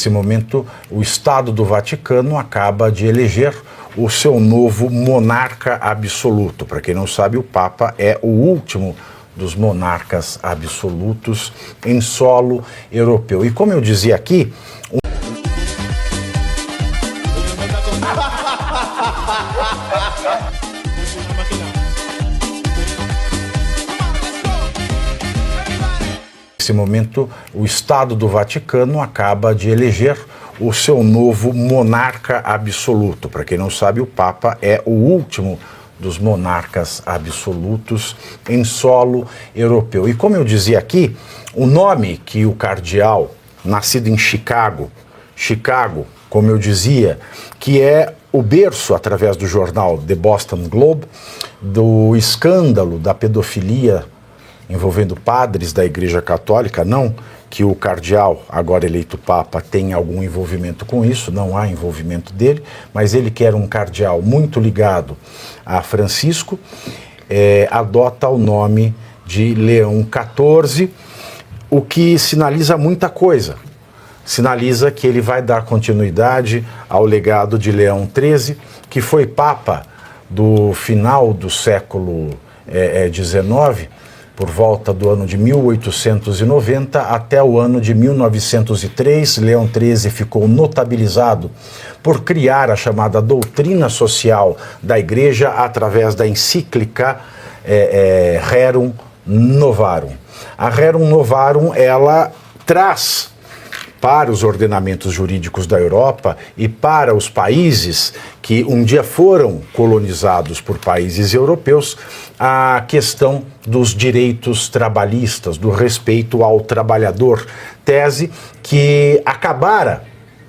Nesse momento, o Estado do Vaticano acaba de eleger o seu novo monarca absoluto. Para quem não sabe, o Papa é o último dos monarcas absolutos em solo europeu. E como eu dizia aqui, nesse momento, o Estado do Vaticano acaba de eleger o seu novo monarca absoluto. Para quem não sabe, o Papa é o último dos monarcas absolutos em solo europeu. E como eu dizia aqui, o nome que o cardeal, nascido em Chicago, como eu dizia, que é o berço, através do jornal The Boston Globe, do escândalo da pedofilia envolvendo padres da Igreja Católica, não que o cardeal, agora eleito Papa, tenha algum envolvimento com isso, não há envolvimento dele, mas ele, que era um cardeal muito ligado a Francisco, adota o nome de Leão XIV, o que sinaliza muita coisa. Sinaliza que ele vai dar continuidade ao legado de Leão XIII, que foi Papa do final do século XIX, por volta do ano de 1890 até o ano de 1903. Leão XIII ficou notabilizado por criar a chamada doutrina social da Igreja através da encíclica Rerum Novarum. A Rerum Novarum, ela traz para os ordenamentos jurídicos da Europa e para os países que um dia foram colonizados por países europeus, a questão dos direitos trabalhistas, do respeito ao trabalhador, tese que acabara,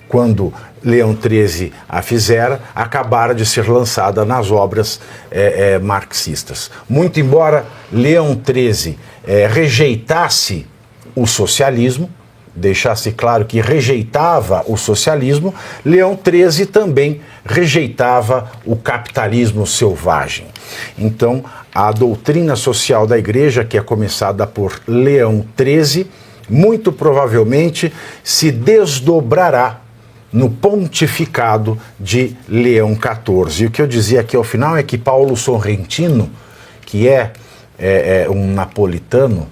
quando Leão XIII a fizera, acabara de ser lançada nas obras marxistas. Muito embora Leão XIII rejeitasse o socialismo, deixasse claro que rejeitava o socialismo, Leão XIII também rejeitava o capitalismo selvagem. Então, a doutrina social da Igreja, que é começada por Leão XIII, muito provavelmente se desdobrará no pontificado de Leão XIV. E o que eu dizia aqui ao final é que Paulo Sorrentino, que é um napolitano,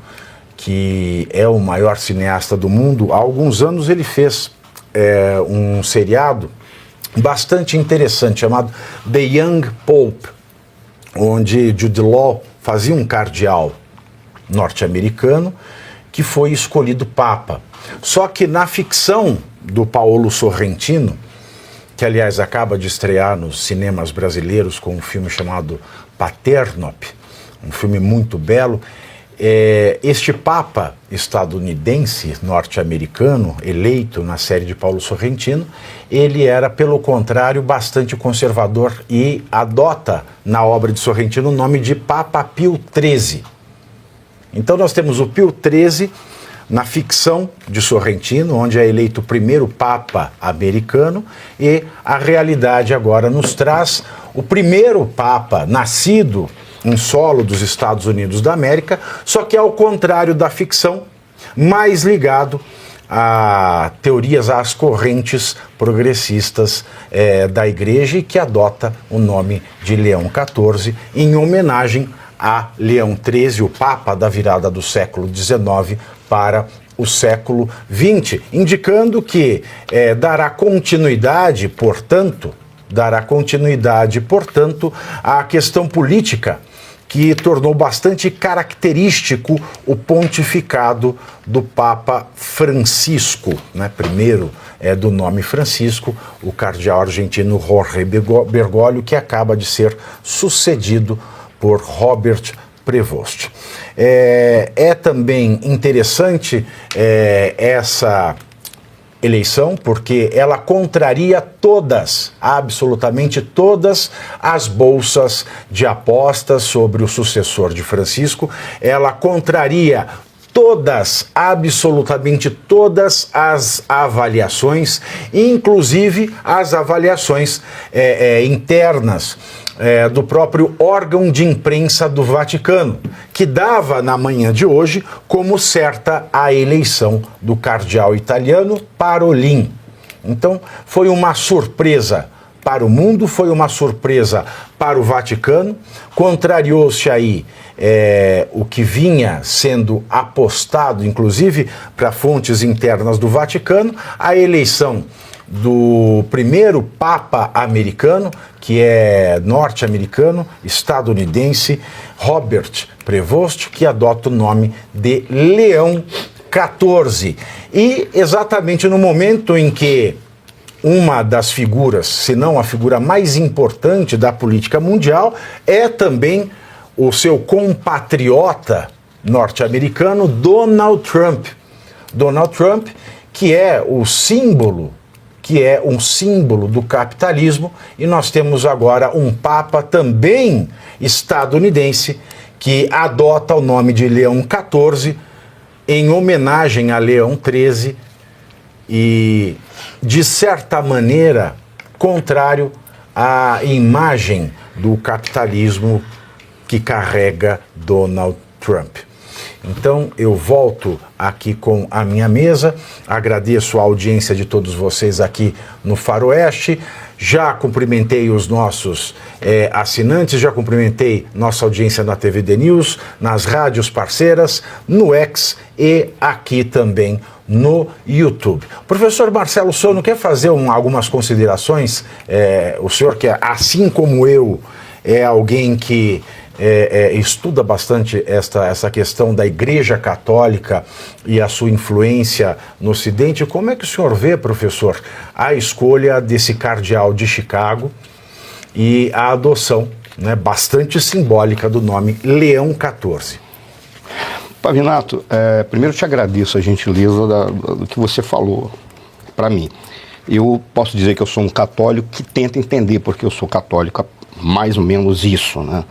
que é o maior cineasta do mundo, há alguns anos ele fez um seriado bastante interessante chamado The Young Pope, onde Jude Law fazia um cardeal norte-americano que foi escolhido Papa. Só que na ficção do Paulo Sorrentino, que aliás acaba de estrear nos cinemas brasileiros com um filme chamado Paternop, um filme muito belo, este Papa estadunidense, norte-americano, eleito na série de Paulo Sorrentino, ele era, pelo contrário, bastante conservador e adota na obra de Sorrentino o nome de Papa Pio XIII. Então nós temos o Pio XIII na ficção de Sorrentino, onde é eleito o primeiro Papa americano, e a realidade agora nos traz o primeiro Papa nascido em solo dos Estados Unidos da América, só que ao contrário da ficção, mais ligado a teorias, às correntes progressistas da Igreja, e que adota o nome de Leão XIV em homenagem a Leão XIII, o Papa da virada do século XIX para o século XX, indicando que dará continuidade, portanto, à questão política que tornou bastante característico o pontificado do Papa Francisco, né? Primeiro do nome Francisco, o cardeal argentino Jorge Bergoglio, que acaba de ser sucedido por Robert Prevost. É também interessante essa eleição, porque ela contraria absolutamente todas as bolsas de apostas sobre o sucessor de Francisco. Ela contraria absolutamente todas as avaliações, inclusive as avaliações internas do próprio órgão de imprensa do Vaticano, que dava na manhã de hoje como certa a eleição do cardeal italiano Parolin. Então, foi uma surpresa para o mundo, foi uma surpresa para o Vaticano, contrariou-se aí o que vinha sendo apostado, inclusive, para fontes internas do Vaticano, a eleição do primeiro Papa americano, que é norte-americano, estadunidense, Robert Prevost, que adota o nome de Leão XIV. E exatamente no momento em que uma das figuras, se não a figura mais importante da política mundial, é também o seu compatriota norte-americano, Donald Trump. Donald Trump, que é um símbolo do capitalismo, e nós temos agora um Papa também estadunidense que adota o nome de Leão XIV em homenagem a Leão XIII e, de certa maneira, contrário à imagem do capitalismo que carrega Donald Trump. Então, eu volto aqui com a minha mesa, agradeço a audiência de todos vocês aqui no Faroeste, já cumprimentei os nossos assinantes, já cumprimentei nossa audiência na TVD News, nas rádios parceiras, no X e aqui também no YouTube. Professor Marcelo Sono, quer fazer algumas considerações? O senhor que, assim como eu, é alguém que estuda bastante essa questão da Igreja Católica e a sua influência no Ocidente. Como é que o senhor vê, professor, a escolha desse cardeal de Chicago e a adoção, né, bastante simbólica do nome Leão XIV? Pavinato, primeiro te agradeço a gentileza do que você falou para mim. Eu posso dizer que eu sou um católico que tenta entender porque eu sou católico, mais ou menos isso, né?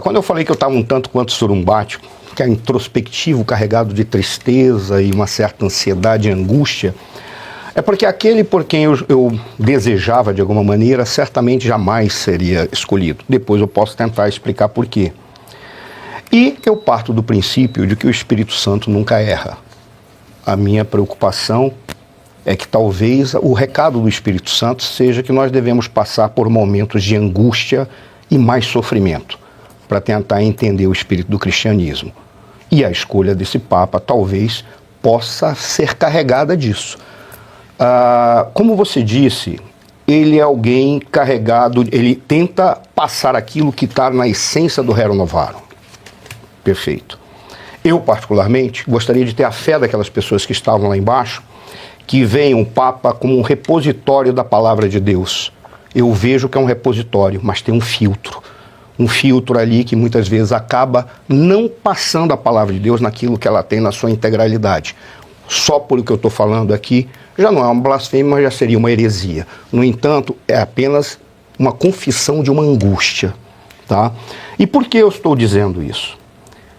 Quando eu falei que eu estava um tanto quanto surumbático, que é introspectivo, carregado de tristeza e uma certa ansiedade e angústia, é porque aquele por quem eu desejava de alguma maneira certamente jamais seria escolhido. Depois eu posso tentar explicar por quê. E eu parto do princípio de que o Espírito Santo nunca erra. A minha preocupação é que talvez o recado do Espírito Santo seja que nós devemos passar por momentos de angústia e mais sofrimento, para tentar entender o espírito do cristianismo. E a escolha desse Papa talvez possa ser carregada disso. Como você disse, ele é alguém carregado, ele tenta passar aquilo que está na essência do Rerum Novarum. Perfeito. Eu, particularmente, gostaria de ter a fé daquelas pessoas que estavam lá embaixo, que veem o Papa como um repositório da palavra de Deus. Eu vejo que é um repositório, mas tem um filtro ali que muitas vezes acaba não passando a palavra de Deus naquilo que ela tem na sua integralidade. Só por o que eu estou falando aqui, já não é uma blasfêmia, mas já seria uma heresia. No entanto, é apenas uma confissão de uma angústia, tá? E por que eu estou dizendo isso?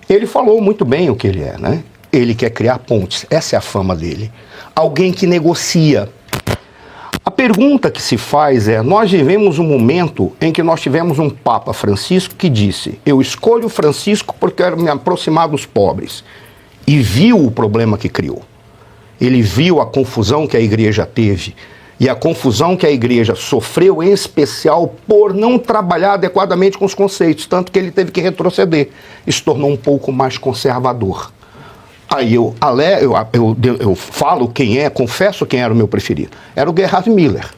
Ele falou muito bem o que ele é, né? Ele quer criar pontes, essa é a fama dele. Alguém que negocia. A pergunta que se faz é, nós vivemos um momento em que nós tivemos um Papa Francisco que disse, eu escolho Francisco porque quero me aproximar dos pobres, e viu o problema que criou. Ele viu a confusão que a igreja teve, e a confusão que a igreja sofreu, em especial por não trabalhar adequadamente com os conceitos, tanto que ele teve que retroceder, e se tornou um pouco mais conservador. Aí eu falo confesso quem era o meu preferido. Era o Gerhard Miller,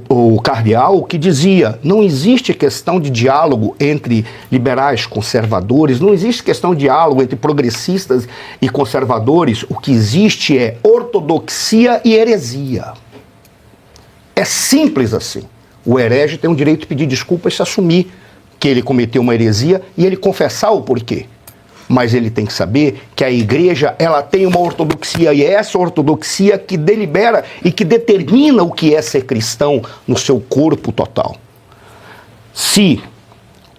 o cardeal que dizia, não existe questão de diálogo entre liberais, conservadores, não existe questão de diálogo entre progressistas e conservadores, o que existe é ortodoxia e heresia. É simples assim. O herege tem o direito de pedir desculpas e se assumir que ele cometeu uma heresia e ele confessar o porquê. Mas ele tem que saber que a igreja, ela tem uma ortodoxia, e é essa ortodoxia que delibera e que determina o que é ser cristão no seu corpo total. Se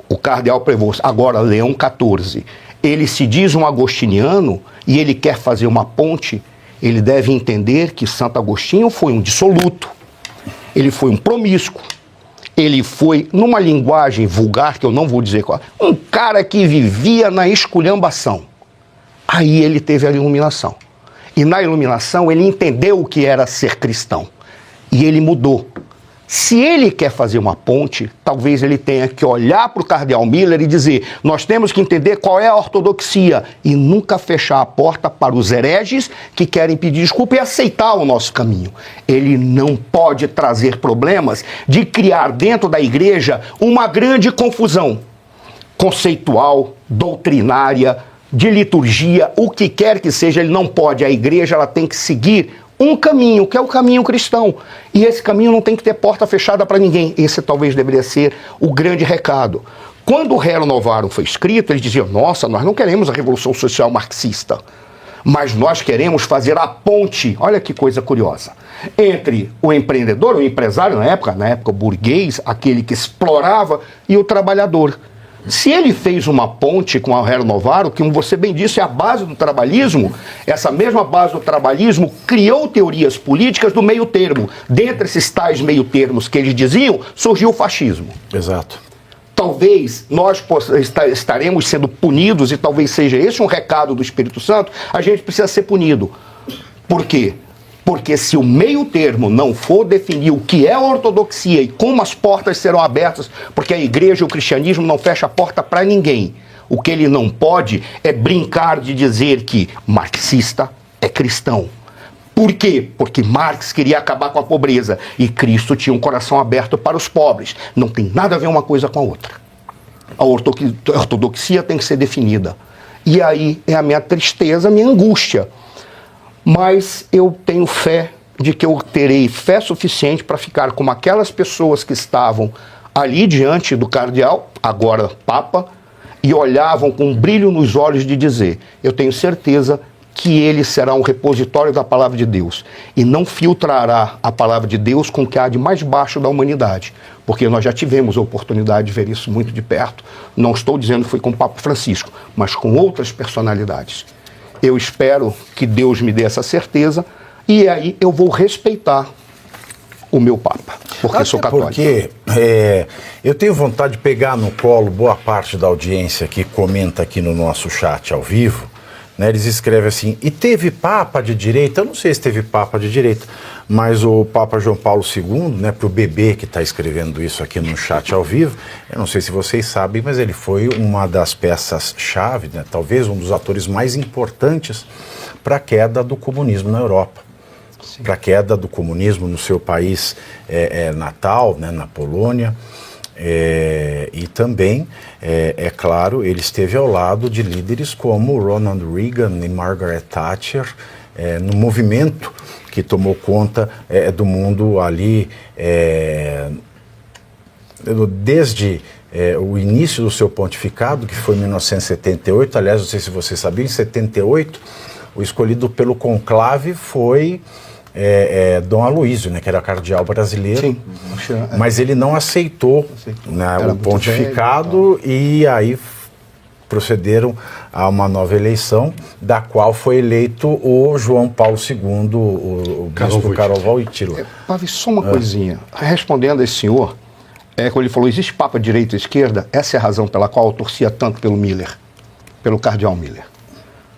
o cardeal Prevost, agora Leão XIV, ele se diz um agostiniano e ele quer fazer uma ponte, ele deve entender que Santo Agostinho foi um dissoluto, ele foi um promíscuo, ele foi, numa linguagem vulgar, que eu não vou dizer qual, um cara que vivia na esculhambação. Aí ele teve a iluminação. E na iluminação ele entendeu o que era ser cristão. E ele mudou. Se ele quer fazer uma ponte, talvez ele tenha que olhar para o cardeal Miller e dizer: nós temos que entender qual é a ortodoxia e nunca fechar a porta para os hereges que querem pedir desculpa e aceitar o nosso caminho. Ele não pode trazer problemas de criar dentro da igreja uma grande confusão conceitual, doutrinária, de liturgia, o que quer que seja. Ele não pode. A igreja ela tem que seguir um caminho, que é o caminho cristão. E esse caminho não tem que ter porta fechada para ninguém. Esse talvez deveria ser o grande recado. Quando o Rerum Novarum foi escrito, eles diziam: nossa, nós não queremos a revolução social marxista, mas nós queremos fazer a ponte, olha que coisa curiosa, entre o empreendedor, o empresário na época o burguês, aquele que explorava, e o trabalhador. Se ele fez uma ponte com a Rerum Novarum, que, como você bem disse, é a base do trabalhismo, essa mesma base do trabalhismo criou teorias políticas do meio termo. Dentre esses tais meio termos que eles diziam, surgiu o fascismo. Exato. Talvez nós estaremos sendo punidos, e talvez seja esse um recado do Espírito Santo, a gente precisa ser punido. Por quê? Porque se o meio termo não for definir o que é a ortodoxia e como as portas serão abertas, porque a igreja e o cristianismo não fecha a porta para ninguém. O que ele não pode é brincar de dizer que marxista é cristão. Por quê? Porque Marx queria acabar com a pobreza e Cristo tinha um coração aberto para os pobres. Não tem nada a ver uma coisa com a outra. A ortodoxia tem que ser definida. E aí é a minha tristeza, a minha angústia. Mas eu tenho fé de que eu terei fé suficiente para ficar como aquelas pessoas que estavam ali diante do cardeal, agora Papa, e olhavam com um brilho nos olhos de dizer: eu tenho certeza que ele será um repositório da palavra de Deus e não filtrará a palavra de Deus com o que há de mais baixo da humanidade, porque nós já tivemos a oportunidade de ver isso muito de perto. Não estou dizendo que foi com o Papa Francisco, mas com outras personalidades. Eu espero que Deus me dê essa certeza e aí eu vou respeitar o meu Papa, porque sou católico. Porque eu tenho vontade de pegar no colo boa parte da audiência que comenta aqui no nosso chat ao vivo, né? Eles escrevem assim: e teve Papa de direita? Eu não sei se teve Papa de direita, mas o Papa João Paulo II, né, para o bebê que está escrevendo isso aqui no chat ao vivo, eu não sei se vocês sabem, mas ele foi uma das peças-chave, né, talvez um dos atores mais importantes para a queda do comunismo na Europa. Para a queda do comunismo no seu país natal, né, na Polônia. E também, é claro, ele esteve ao lado de líderes como Ronald Reagan e Margaret Thatcher, no movimento que tomou conta do mundo ali desde o início do seu pontificado, que foi em 1978. Aliás, não sei se você sabia, em 78, o escolhido pelo conclave foi Dom Aloísio, né, que era cardeal brasileiro. Sim. Mas ele não aceitou, né, o pontificado velho, e aí procederam a uma nova eleição, da qual foi eleito o João Paulo II, o bispo Karol Wojtyła. Pavi, só uma coisinha. Respondendo a esse senhor, quando ele falou: existe Papa direita e esquerda, essa é a razão pela qual eu torcia tanto pelo Miller, pelo cardeal Miller.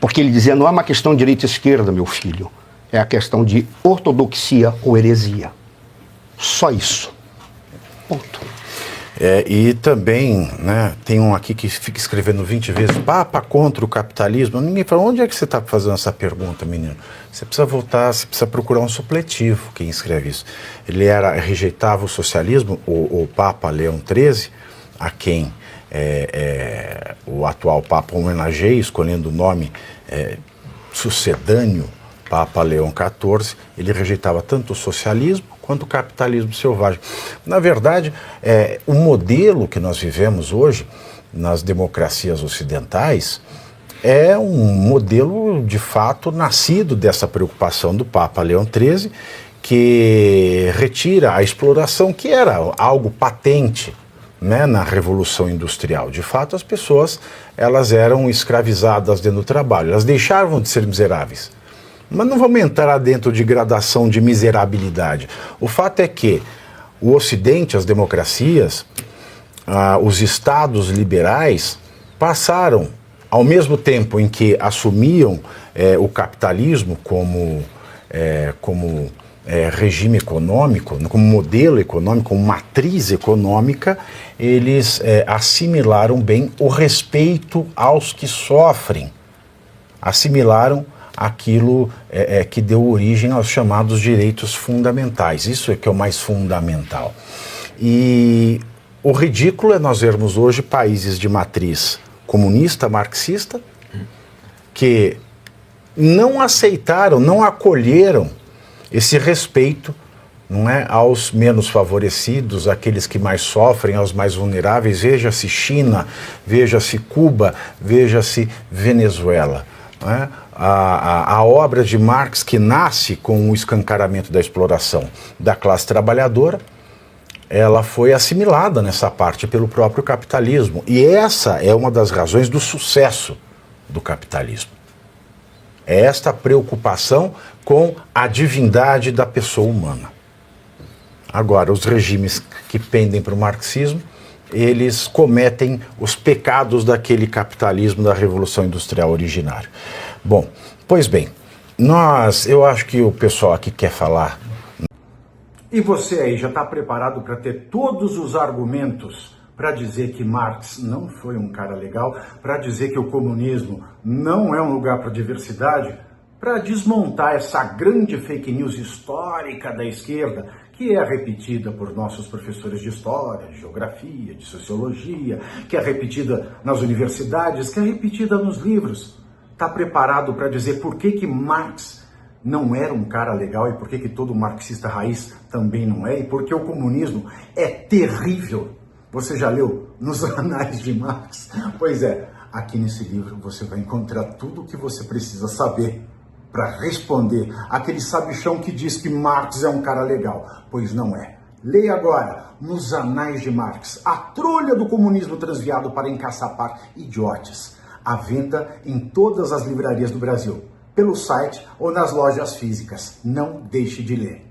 Porque ele dizia: não é uma questão de direita e esquerda, meu filho. É a questão de ortodoxia ou heresia. Só isso. Ponto. E também, né, tem um aqui que fica escrevendo 20 vezes: Papa contra o capitalismo. Ninguém fala: onde é que você está fazendo essa pergunta, menino? Você precisa voltar, você precisa procurar um supletivo, quem escreve isso. Ele rejeitava o socialismo, o Papa Leão XIII, a quem o atual Papa homenageia, escolhendo o nome sucedâneo, Papa Leão XIV. Ele rejeitava tanto o socialismo quanto o capitalismo selvagem. Na verdade, o modelo que nós vivemos hoje nas democracias ocidentais é um modelo, de fato, nascido dessa preocupação do Papa Leão XIII, que retira a exploração, que era algo patente, né, na Revolução Industrial. De fato, as pessoas, elas eram escravizadas dentro do trabalho, elas deixavam de ser miseráveis. Mas não vamos entrar dentro de gradação de miserabilidade. O fato é que o Ocidente, as democracias, os estados liberais passaram, ao mesmo tempo em que assumiam o capitalismo como regime econômico, como modelo econômico, como matriz econômica, eles assimilaram bem o respeito aos que sofrem, assimilaram aquilo que deu origem aos chamados direitos fundamentais. Isso é que é o mais fundamental. E o ridículo é nós vermos hoje países de matriz comunista, marxista, que não aceitaram, não acolheram esse respeito, não é, aos menos favorecidos, aqueles que mais sofrem, aos mais vulneráveis. Veja-se China, veja-se Cuba, veja-se Venezuela. Não é? A obra de Marx, que nasce com o escancaramento da exploração da classe trabalhadora, ela foi assimilada nessa parte pelo próprio capitalismo. E essa é uma das razões do sucesso do capitalismo. É esta preocupação com a divindade da pessoa humana. Agora, os regimes que pendem para o marxismo, eles cometem os pecados daquele capitalismo da Revolução Industrial originário. Bom, pois bem, eu acho que o pessoal aqui quer falar. E você aí já está preparado para ter todos os argumentos para dizer que Marx não foi um cara legal, para dizer que o comunismo não é um lugar para diversidade, para desmontar essa grande fake news histórica da esquerda, que é repetida por nossos professores de história, de geografia, de sociologia, que é repetida nas universidades, que é repetida nos livros. Está preparado para dizer por que Marx não era um cara legal e por que todo marxista raiz também não é, e porque o comunismo é terrível? Você já leu nos Anais de Marx? Pois é, aqui nesse livro você vai encontrar tudo o que você precisa saber para responder aquele sabichão que diz que Marx é um cara legal, pois não é. Leia agora, nos Anais de Marx, a trolha do comunismo transviado para encaçapar idiotes, à venda em todas as livrarias do Brasil, pelo site ou nas lojas físicas. Não deixe de ler.